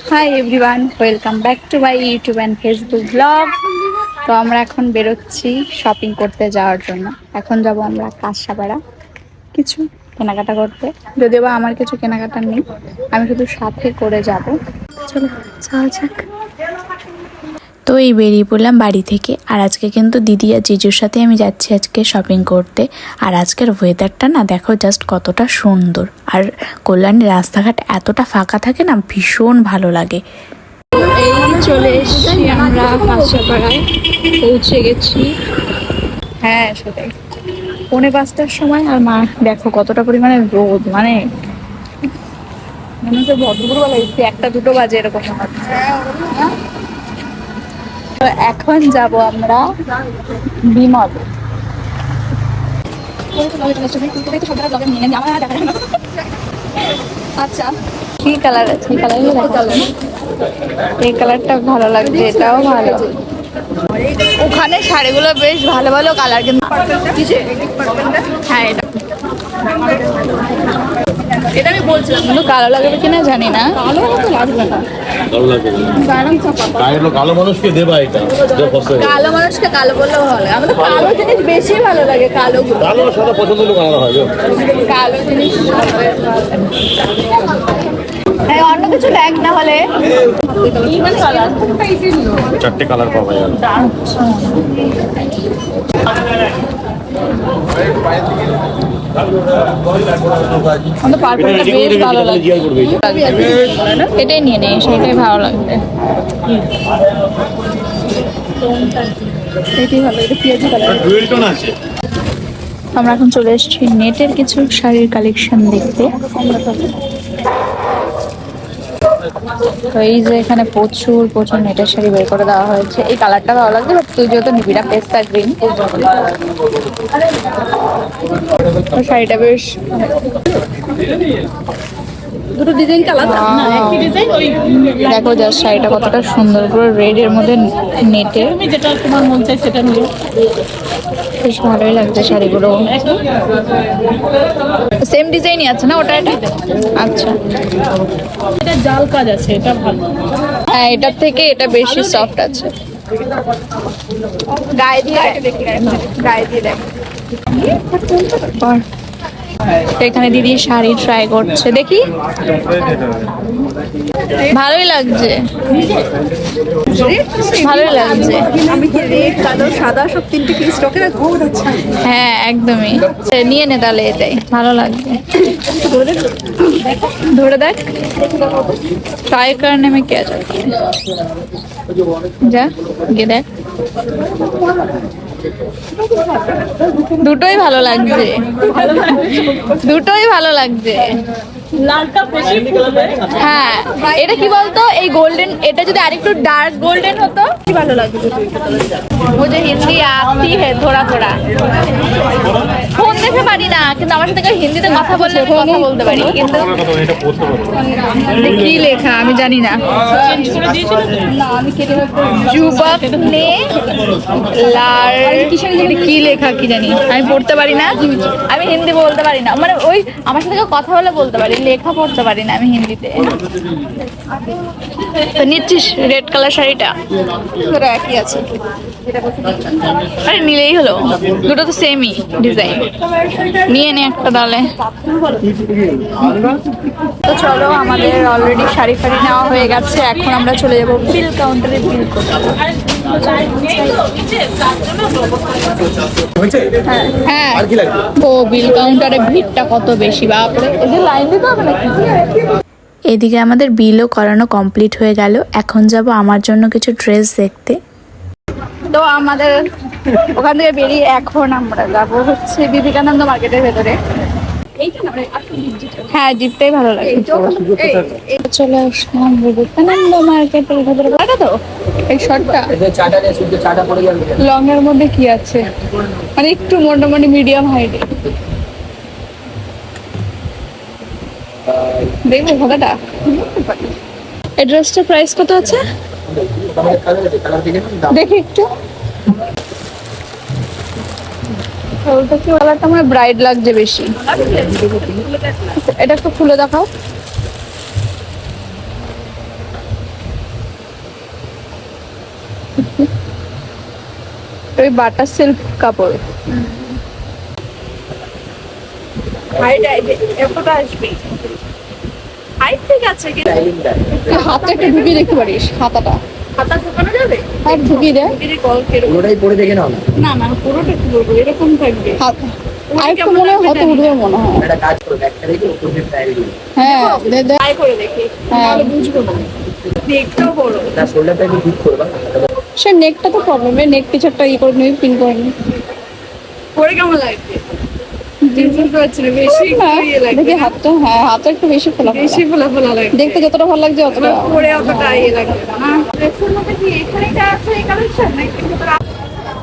Hi everyone, welcome back to my YouTube and Facebook blog. তো আমরা এখন বেরোচ্ছি শপিং করতে যাওয়ার জন্য। এখন যাব আমরা কাঁসাপাড়া কিছু কেনাকাটা করতে, যদিও বা আমার কিছু কেনাকাটা নেই, আমি শুধু সাথে করে যাব। চলো যাওয়া যাক। তো এই বেরিয়ে পড়লাম বাড়ি থেকে। আর আজকে কিন্তু দিদি আর জিজুর সাথে আমি যাচ্ছি আজকে শপিং করতে। আর আজকের ওয়েদারটা না দেখো জাস্ট কতটা সুন্দর। আর কল্যাণীর রাস্তাঘাট এতটা ফাঁকা থাকে না, ভীষণ ভালো লাগে। এই চলে এসেছি আমরা কাঁসাপাড়ায়, পৌঁছে গেছি। হ্যাঁ সেটাই, 4:45টার সময়। আর মা দেখো কতটা পরিমাণে রোদ, মানে মনে হচ্ছে ভদ্রবেলা এসেছি, 1-2 বাজে এরকম মনে হচ্ছে। তো এখন যাব আমরা বিমল। আচ্ছা কি কালার আছে? এই কালারটা ভালো লাগছে, এটাও ভালো। ওখানে শাড়িগুলো বেশ ভালো ভালো কালার, কিন্তু হ্যাঁ এটা আমি বলছিলাম, কিন্তু কালো লাগবে কিনা জানি না। কালো তো লাগবে না, কালো মানুষকে দেবা এটা, কালো মানুষকে কালো বললেও ভালো লাগে। আমাদের কালো জিনিস বেশি ভালো লাগে, কালো সাদা পছন্দ হলে কালো হয়। কালো জিনিস। অন্য কিছু দেখ না হলে। 4টে কালার পাওয়া যায়। আমাদের পার্পলটা বেশ ভালো লাগে, এটাই নিয়ে নেই, সেটাই ভালো লাগবে। এটাই ভালো, এটা পেঁয়াজি কালার। আমরা এখন চলে এসেছি নেটের কিছু শাড়ির কালেকশন দেখতে। তো এই যে এখানে প্রচুর প্রচুর নেটের শাড়ি বের করে দেওয়া হয়েছে। এই কালারটা ভালো লাগছে, বাট তুই যেহেতু নিবি না, পেস্তা গ্রিন, শাড়িটা বেশ দুটো ডিজাইন কালার না, একই ডিজাইন। ওই দেখো যা শাড়িটা কতটা সুন্দর, পুরো রেড এর মধ্যে নেটে, যেটা তোমার মন চাই সেটা নিও। বেশ ভালোই লাগছে শাড়িগুলো। সেম ডিজাইনই আছে না ওটা? এটা আচ্ছা, এটা জাল কাজ আছে, এটা ভালো। হ্যাঁ এটার থেকে এটা বেশি সফট আছে। গায়ে দিয়ে দেখ। এখানে দিদি শাড়ি ট্রাই করছে, দেখি ভালোই লাগছে, ভালোই লাগছে। আমি কি রেড, কালো, সাদা সব তিনটে কি স্টকে রাখবো? হ্যাঁ একদমই, নিয়ে নে তাহলে, এটাই ভালো লাগবে। ধরে দেখ, ট্রাই करने में क्या जाता है, যা গিয়ে দেখ। দুটোই ভালো লাগছে, দুটোই ভালো লাগছে। লালটা বেশি ফুটবে। হ্যাঁ এটা কি বলতো, এই গোল্ডেন, এটা যদি আরেকটু ডার্ক গোল্ডেন হতো কি ভালো লাগতো। মুঝে হিন্দি আতি হে থোড়া থোড়া, ফোন দেখে পারি না, কিন্তু আমার সাথে কেউ হিন্দিতে কথা বললে আমি কথা বলতে পারি, কিন্তু কি লেখা আমি জানি না। যুবক নে লাল, কি লেখা কি জানি, আমি পড়তে পারি না, আমি হিন্দি বলতে পারি না, মানে ওই আমার সাথে কেউ কথা বলে বলতে পারি, লেখা পড়তে পারি না আমি হিন্দিতে। তো নিচ্ছিস রেড কালার শাড়িটা? তোরা একই আছে, আরে নিলেই হলো, দুটো তো সেমই ডিজাইন, নিয়ে নে একটা তাহলে। তো চলো, আমাদের অলরেডি শাড়ি ফাড়ি নেওয়া হয়ে গেছে, এখন আমরা চলে যাবো বিল কাউন্টারে বিল করতে। হ্যাঁ ও বিল কাউন্টারে ভিড়টা কত বেশি, বাপরে, এদের লাইন দিতে হবে নাকি? এদিকে আমাদের বিলও করানো কমপ্লিট হয়ে গেল। এখন যাব আমার জন্য কিছু ড্রেস দেখতে। তো আমাদের ওখান থেকে বেরিয়ে এখন আমরা যাবো হচ্ছে বিবেকানন্দ মার্কেটের ভেতরে। হ্যাঁ জিপটাই ভালো লাগে। চলে আসলাম বিবেকানন্দ মার্কেটের ভেতরে। এটা তো এই শর্টটা লং এর মধ্যে কি আছে, মানে একটু মোটামুটি মিডিয়াম হাইটে দেখবো ভালোটা। এই ড্রেসটার প্রাইস কত আছে দেখি একটু। কালারটা আমার ব্রাইট লাগছে বেশি, এটা একটু খুলে দেখাও। ওই বাটার সিল্ক কাপড়। তুই হাতে একটু ঢুকিয়ে দেখতে পারিস হাতাটা। হাতা ঢোকানো যাবে? হাত ঢুকিয়ে দেয়। পুরোটাই পরে দেখে নাও না। না না, পুরোটা কি বলবো, এরকম থাকবে। হাত আর একটু মনে হয় হাতে উঠবে মনে হয়। একটা কাজ করো, ব্যাগটা রেখে উপর দিয়ে ট্রাই দিও। হ্যাঁ দে দে। ট্রাই করে দেখি, হ্যাঁ। তাহলে বুঝবো না। দেখতেও বড়। না শোল্ডারটা একটু ঠিক করবা। সে নেকটা তো প্রবলেম, নেক কিছু একটা ই করে নিবি, পিন করে নিবি। পরে কেমন লাগবে? বুঝতে পারছি না, বেশি ইয়ে লাগবে। দেখি হাতটা, হ্যাঁ হাতটা একটু বেশি খোলা খোলা। বেশি ফোলা ফোলা লাগবে। দেখতে যতটা ভালো লাগছে অতটা। পরে অতটা ইয়ে লাগবে না। ড্রেসের মধ্যে কি এখানেই যা আছে এই কালেকশন নাকি?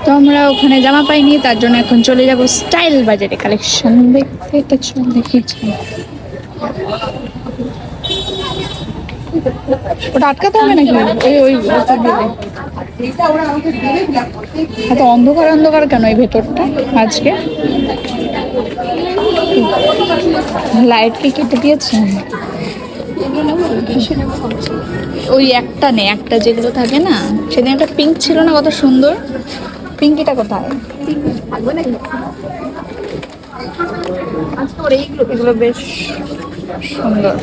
তো আমরা ওখানে জামা পাইনি, তার জন্য এখন চলে যাব স্টাইল বাজারে কালেকশন দেখতে। তো চল দেখেছি ওটা আটকাতে হবে নাকি? ওই এত অন্ধকার অন্ধকার কেন এই ভেতরটা আজকে? লাইট কি কেটে দিয়েছে? ওই একটা নেই, একটা যেগুলো থাকে না, সেদিন একটা পিঙ্ক ছিল না, কত সুন্দর। পিঙ্কিটা কোথায়? এগুলো বেশ সুন্দর।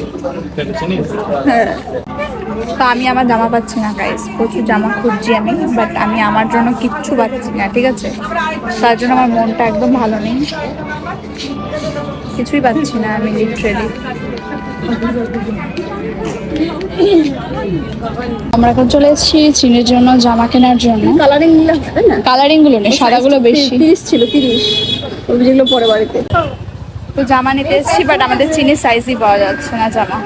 হ্যাঁ, তো আমি আমার জামা পাচ্ছি না গাইস, প্রচুর জামা খুঁজছি আমি, বাট আমি আমার জন্য কিচ্ছু পাচ্ছি না, ঠিক আছে? তার জন্য আমার মনটা একদম ভালো নেই, কিছুই পাচ্ছি না আমি লিটারেলি। আমরা এখন চলে এসেছি চিনের জন্য জামা কেনার জন্য। কালারিং নিলে হবে না? কালারিং গুলো নেই, সাদাগুলো বেশি। 30 ছিল, 30 ওই যেগুলো পরে বাড়িতে। তো জামা নিতে এসেছি, বাট আমাদের চিনির সাইজই পাওয়া যাচ্ছে না জামা।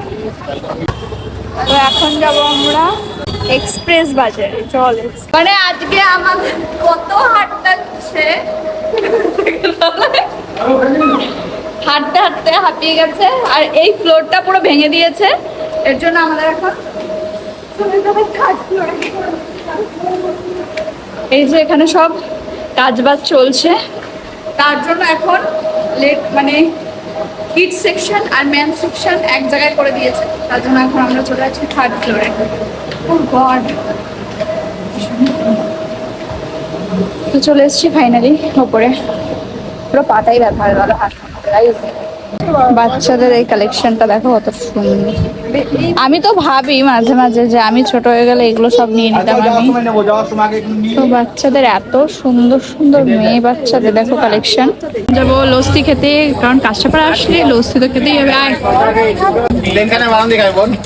তো এখন যাব আমরা এক্সপ্রেস বাজারে। চল, মানে আজকে আমাদের কত হাঁটতে হচ্ছে, হাঁটতে হাঁটতে হাঁপিয়ে গেছে, আর এই ফ্লোরটা পুরো ভেঙে দিয়েছে। এর জন্য আমাদের এখন এই যে এখানে সব কাজবাজ চলছে, তার জন্য এখন মানে কিড সেকশন আর ম্যান সেকশন এক জায়গায় করে দিয়েছে, তার জন্য এখন আমরা চলে যাচ্ছি 3rd ফ্লোরে। ও গড, তো চলে এসেছি ফাইনালি ওপরে। পুরো পাতাই ব্যথা হয়ে গেল হাত। বাচ্চাদের এই কালেকশনটা দেখো কত সুন্দর। আমি তো ভাবি মাঝে মাঝে যে আমি ছোট হয়ে গেলে এগুলো সব নিয়ে নিতাম আমি। তো বাচ্চাদের এত সুন্দর সুন্দর মেয়ে বাচ্চাদের দেখো কালেকশন। যাবো লস্যি খেতে, কারণ কাঁচরাপাড়া আসলে লস্যি তো খেতেই হবে। আয়,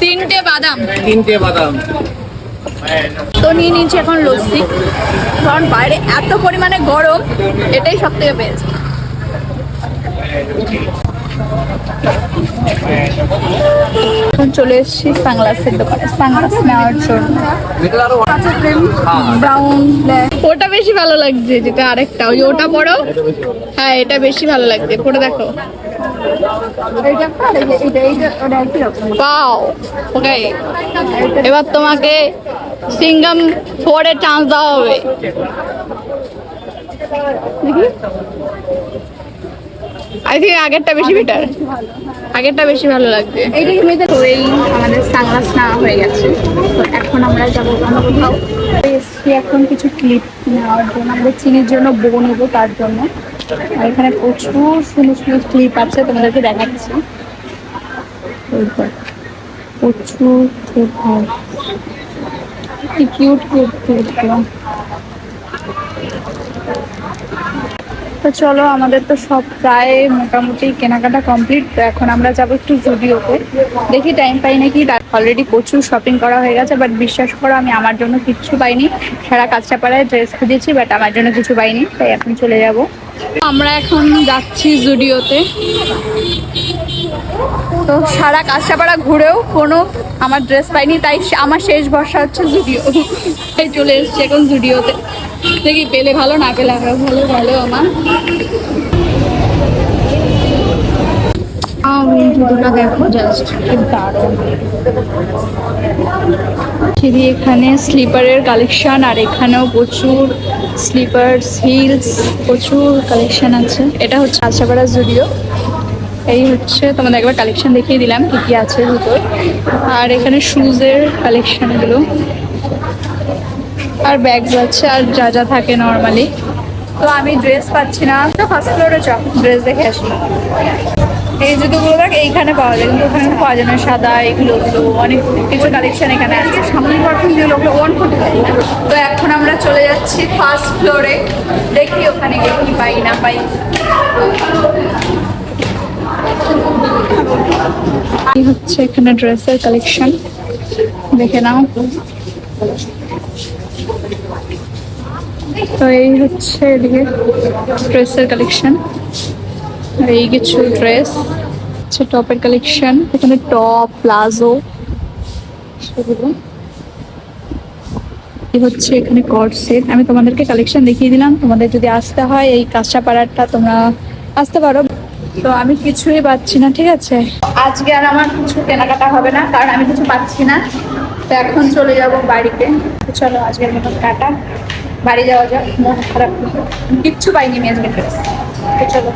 3টে বাদাম। তো নিয়ে নিচ্ছি এখন লস্যি, কারণ বাইরে এত পরিমাণে গরম, এটাই সব থেকে বেস্ট। এখন চলে এসেছি সানগ্লাসের দোকানে, সানগ্লাস নেওয়ার জন্য। ব্রাউন ব্ল্যাক, ওটা বেশি ভালো লাগছে, যেটা আরেকটা ওই ওটা বড়। হ্যাঁ, এটা বেশি ভালো লাগছে, পরে দেখো। পাও ওকে, এবার তোমাকে সিঙ্গাম 4 চান্স দেওয়া হবে। আই থিঙ্ক আগেরটা বেশি বেটার, আগেরটা বেশি ভালো লাগবে। তো এই আমাদের সানগ্লাস নেওয়া হয়ে গেছে, তো এখন আমরা যাবো অন্য কোথাও। এসছি এখন কিছু ক্লিপ নেওয়ার জন্য, আমাদের চিনির জন্য বো নেবো তার জন্য। আর এখানে প্রচুর সুন্দর সুন্দর ক্লিপ আছে, তোমাদেরকে দেখাচ্ছি। প্রচুর ক্লিপ, কি কিউট কিউট ক্লিপগুলো। তো চলো, আমাদের তো সব প্রায় মোটামুটি কেনাকাটা কমপ্লিট। তো এখন আমরা যাবো একটু জুডিওতে, দেখি টাইম পাই নাকি। অলরেডি প্রচুর শপিং করা হয়ে গেছে, বাট বিশ্বাস করো আমি আমার জন্য কিচ্ছু পাইনি। সারা কাঁচরাপাড়ায় ড্রেস খুঁজেছি, বাট আমার জন্য কিছু পাইনি, তাই এখন চলে যাব। আমরা এখন যাচ্ছি জুডিওতে। তো সারা কাঁচরাপাড়া ঘুরেও কোনো আমার ড্রেস পাইনি, তাই আমার শেষ ভরসা হচ্ছে জুডিও। তাই চলে এসেছি এখন জুডিওতে, দেখি পেলে ভালো, না পেলে ভালো ভালো আমার। জুতোটা দেখো জাস্ট কি দারুণ। এখানে স্লিপারের কালেকশন, আর এখানেও প্রচুর স্লিপার, হিলস, প্রচুর কালেকশন আছে। এটা হচ্ছে কাঁচরাপাড়া জুডিও। এই হচ্ছে তোমাদের একবার কালেকশন দেখিয়ে দিলাম কি কি আছে জুতোর। আর এখানে শুজের কালেকশনগুলো, আর ব্যাগস আছে আর যা যা থাকে নর্মালি। তো আমি ড্রেস পাচ্ছি না, তো ফার্স্ট ফ্লোরে চ ড্রেস দেখে আসি। এই জুতোগুলো দেখ এইখানে পাওয়া যায়, কিন্তু ওখানে পাওয়া যায় না। সাদা এগুলো অনেক কিছু কালেকশন এখানে আছে। সামনে পারফিউম যেগুলো 140। তো এখন আমরা চলে যাচ্ছি ফার্স্ট ফ্লোরে, দেখি ওখানে গিয়ে কি পাই না পাই। এই হচ্ছে এখানে ড্রেসের কালেকশন, দেখে নাও। তো এই হচ্ছে এদিকে ড্রেসের কালেকশন, এই কিছু ড্রেস হচ্ছে, টপের কালেকশন। এখানে টপ, প্লাজো সেগুলো। এই হচ্ছে এখানে কর্ড সেট। আমি তোমাদেরকে কালেকশন দেখিয়ে দিলাম, তোমাদের যদি আসতে হয় এই কাঁচাপাড়াটা তোমরা আসতে পারো। তো আমি কিছুই পাচ্ছি না, ঠিক আছে। আজকে আর আমার কিছু কেনাকাটা হবে না, কারণ আমি কিছু পাচ্ছি না। তো এখন চলে যাব বাড়িতে। তো চলো আজকের মতো টাটা, বাড়ি যাওয়া যাক। মন খারাপ, কিচ্ছু পাইনি আমি আজকে ড্রেস। তো চলো।